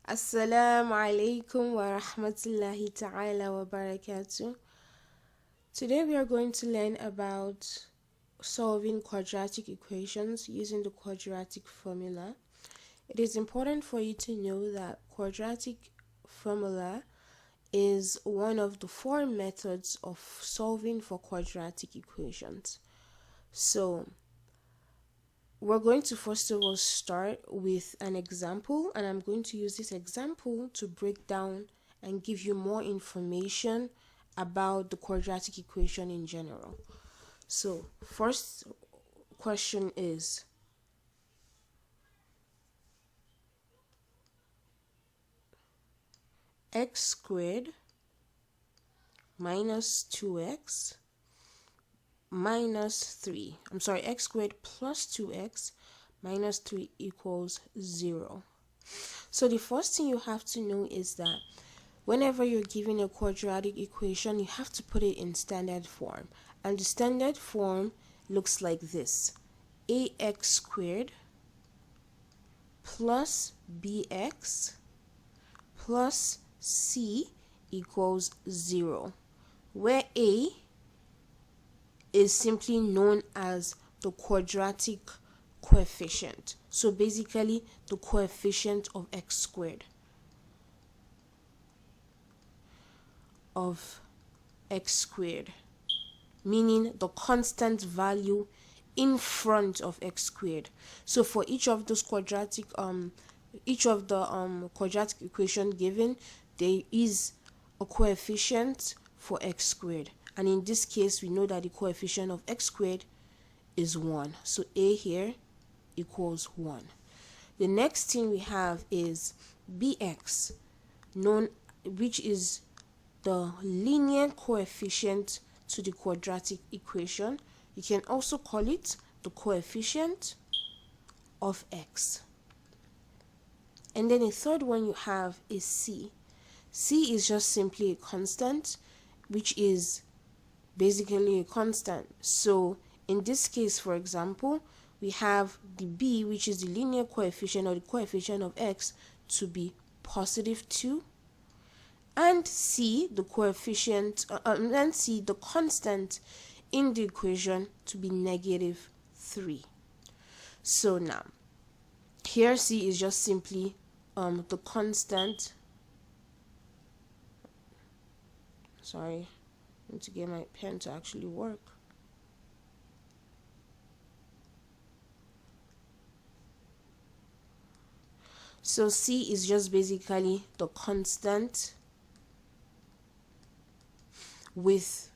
Assalamu alaikum wa rahmatullahi ta'ala wa barakatuh. Today we are going to learn about solving quadratic equations using the quadratic formula. It is important for you to know that quadratic formula is one of the four methods of solving for quadratic equations. So we're going to first of all start with an example, and I'm going to use this example to break down and give you more information about the quadratic equation in general. So first question is, x squared minus 2x minus 3. X squared plus 2x minus 3 equals 0. So the first thing you have to know is that whenever you're given a quadratic equation, you have to put it in standard form. And the standard form looks like this: ax squared plus bx plus c equals 0, where a is simply known as the quadratic coefficient. So basically the coefficient of x squared, meaning the constant value in front of x squared. So for each of those quadratic quadratic equation given, there is a coefficient for x squared, and in this case we know that the coefficient of x squared is 1, so a here equals 1. The next thing we have is bx, which is the linear coefficient to the quadratic equation. You can also call it the coefficient of x. And then the third one you have is c. C is just simply a constant, which is basically a constant. So in this case, for example, we have the b, which is the linear coefficient or the coefficient of x, to be positive 2, and c, the coefficient, and c, the constant in the equation, to be negative 3. So now here c is just simply the constant. Sorry, I need to get my pen to actually work. So c is just basically the constant without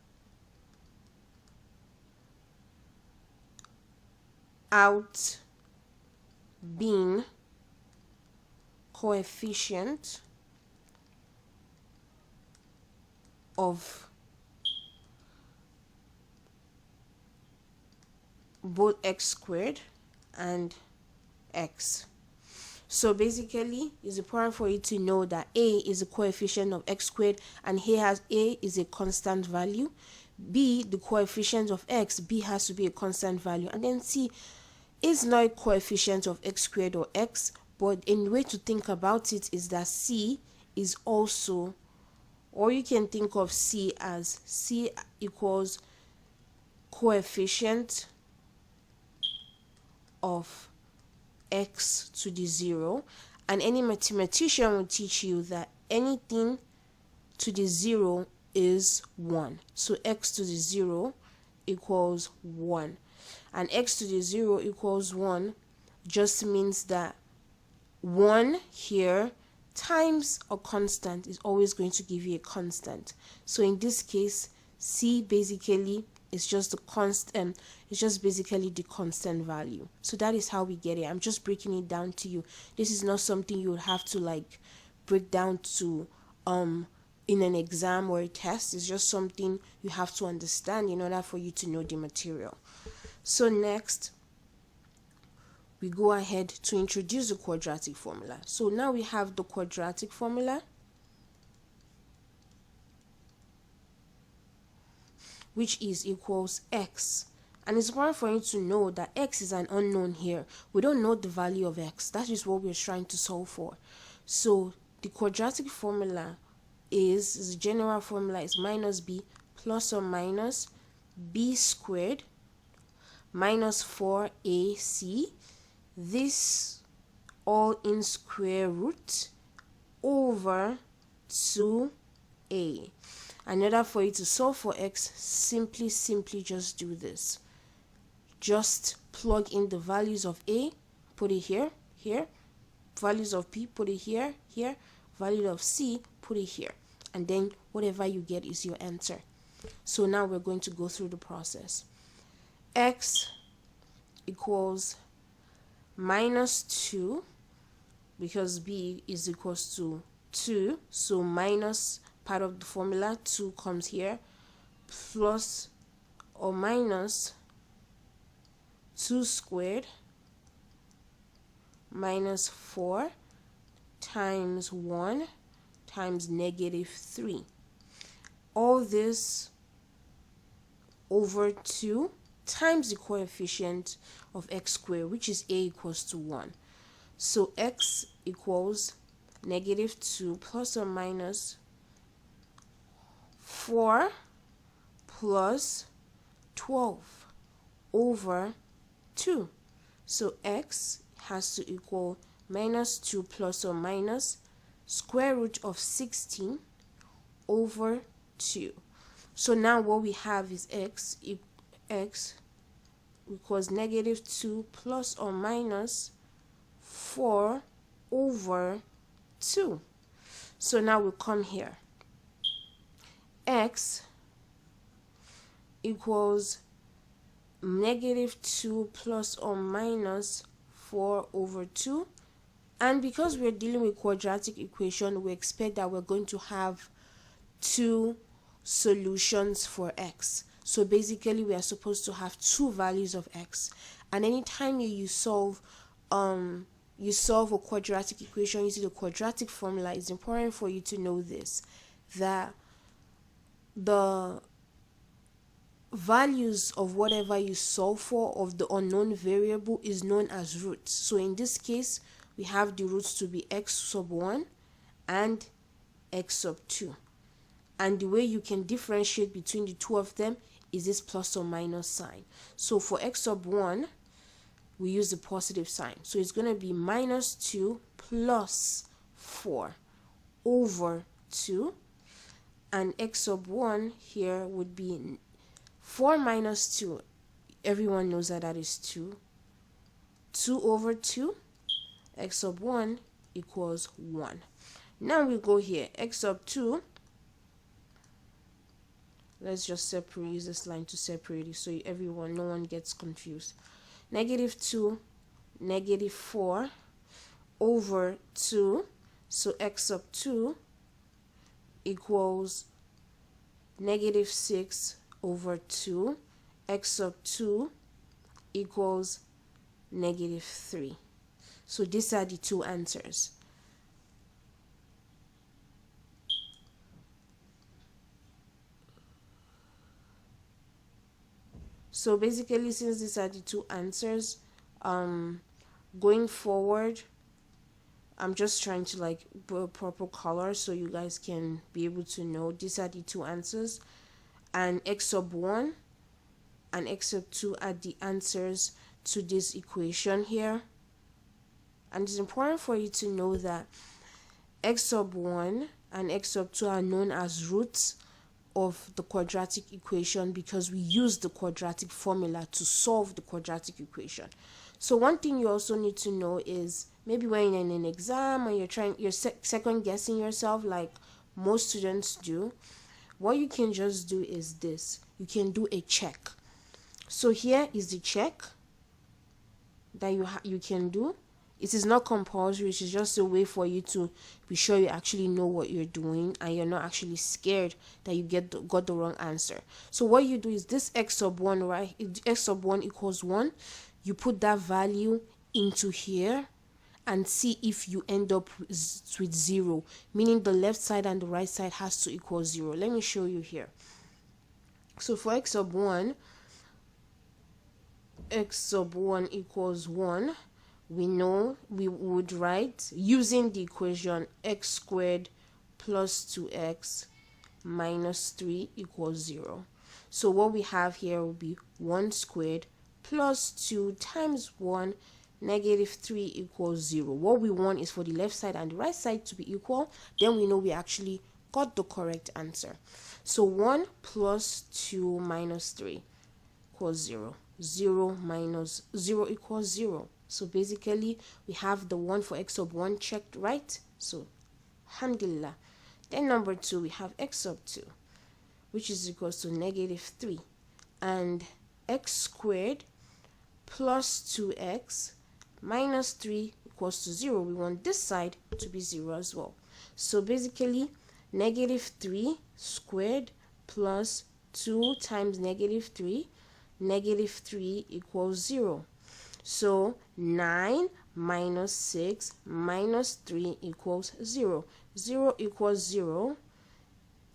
being coefficient of both x squared and x. So basically, it's important for you to know that a is a coefficient of x squared, and here has a is a constant value. B, the coefficient of x, b has to be a constant value, and then c is not a coefficient of x squared or x, but a way to think about it is that c is also, or you can think of c as c equals coefficient of x to the 0, and any mathematician will teach you that anything to the 0 is 1. So x to the 0 equals 1, and x to the 0 equals 1 just means that 1 here times a constant is always going to give you a constant. So in this case, c basically is just the constant, it's just basically the constant value. So that is how we get it. I'm just breaking it down to you. This is not something you would have to like break down to in an exam or a test. It's just something you have to understand in order for you to know the material. So next, we go ahead to introduce the quadratic formula. So now we have the quadratic formula, which is equals x. And it's important for you to know that x is an unknown here. We don't know the value of x. That is what we're trying to solve for. So the quadratic formula is the general formula is minus b plus or minus b squared minus 4ac, this all in square root over 2a. In order for you to solve for x, simply just do this. Just plug in the values of a, put it here, values of b, put it here, value of c, put it here, and then whatever you get is your answer. So now we're going to go through the process. X equals minus 2, because b is equals to 2, so minus part of the formula 2 comes here, plus or minus 2 squared minus 4 times 1 times negative 3. All this over 2 times the coefficient of x squared, which is a equals to 1. So x equals negative 2 plus or minus 4 plus 12 over 2. So x has to equal minus 2 plus or minus square root of 16 over 2. So now what we have is x equals negative 2 plus or minus 4 over 2. So now we come here. X equals negative 2 plus or minus 4 over 2. And because we're dealing with quadratic equation, we expect that we're going to have two solutions for x. So basically we are supposed to have two values of x. And anytime you solve a quadratic equation using the quadratic formula, it's important for you to know this, that the values of whatever you solve for of the unknown variable is known as roots. So in this case, we have the roots to be x sub 1 and x sub 2. And the way you can differentiate between the two of them is this plus or minus sign. So for x sub 1, we use the positive sign. So it's going to be minus 2 plus 4 over 2. And x sub 1 here would be 4 minus 2. Everyone knows that that is 2. 2 over 2. X sub 1 equals 1. Now we go here. X sub 2. Let's just use this line to separate it so no one gets confused. Negative 2, negative 4 over 2. So x sub 2 equals negative 6 over 2. X sub 2 equals negative 3. So these are the two answers. So basically, since these are the two answers, going forward, I'm just trying to put a proper color so you guys can be able to know these are the two answers, and x sub 1 and x sub 2 are the answers to this equation here. And it's important for you to know that x sub 1 and x sub 2 are known as roots of the quadratic equation because we use the quadratic formula to solve the quadratic equation. So one thing you also need to know is maybe when you're in an exam and you're second guessing yourself like most students do, what you can just do is this. You can do a check. So here is the check that you can do. It is not compulsory. It is just a way for you to be sure you actually know what you're doing and you're not actually scared that you got the wrong answer. So what you do is this x sub 1, right? X sub 1 equals 1. You put that value into here and see if you end up with 0, meaning the left side and the right side has to equal 0. Let me show you here. So for x sub 1 equals 1. we know we would write using the equation x squared plus 2x minus 3 equals 0. So what we have here will be 1 squared plus 2 times 1 negative 3 equals 0. What we want is for the left side and the right side to be equal. Then we know we actually got the correct answer. So 1 plus 2 minus 3 equals 0. 0 minus 0 equals 0. So basically we have the 1 for x sub 1 checked right. So alhamdulillah. Then number 2 we have x sub 2, which is equals to negative 3, and x squared plus 2x minus 3 equals to 0. We want this side to be 0 as well. So basically negative 3 squared plus 2 times negative 3 equals 0. So 9 minus 6 minus 3 equals 0. 0 equals 0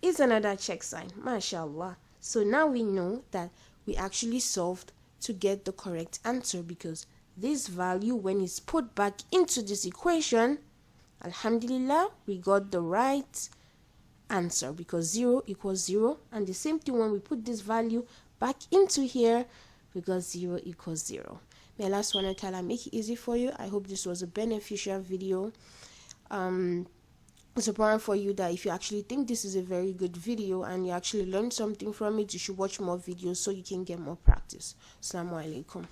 is another check sign, mashallah. So now we know that we actually solved to get the correct answer, because this value, when it's put back into this equation, alhamdulillah, we got the right answer, because 0 equals 0. And the same thing when we put this value back into here, we got 0 equals 0. May Allah subhanahu wa ta'ala make it easy for you. I hope this was a beneficial video. It's important for you that if you actually think this is a very good video and you actually learned something from it, you should watch more videos so you can get more practice. Assalamu alaikum.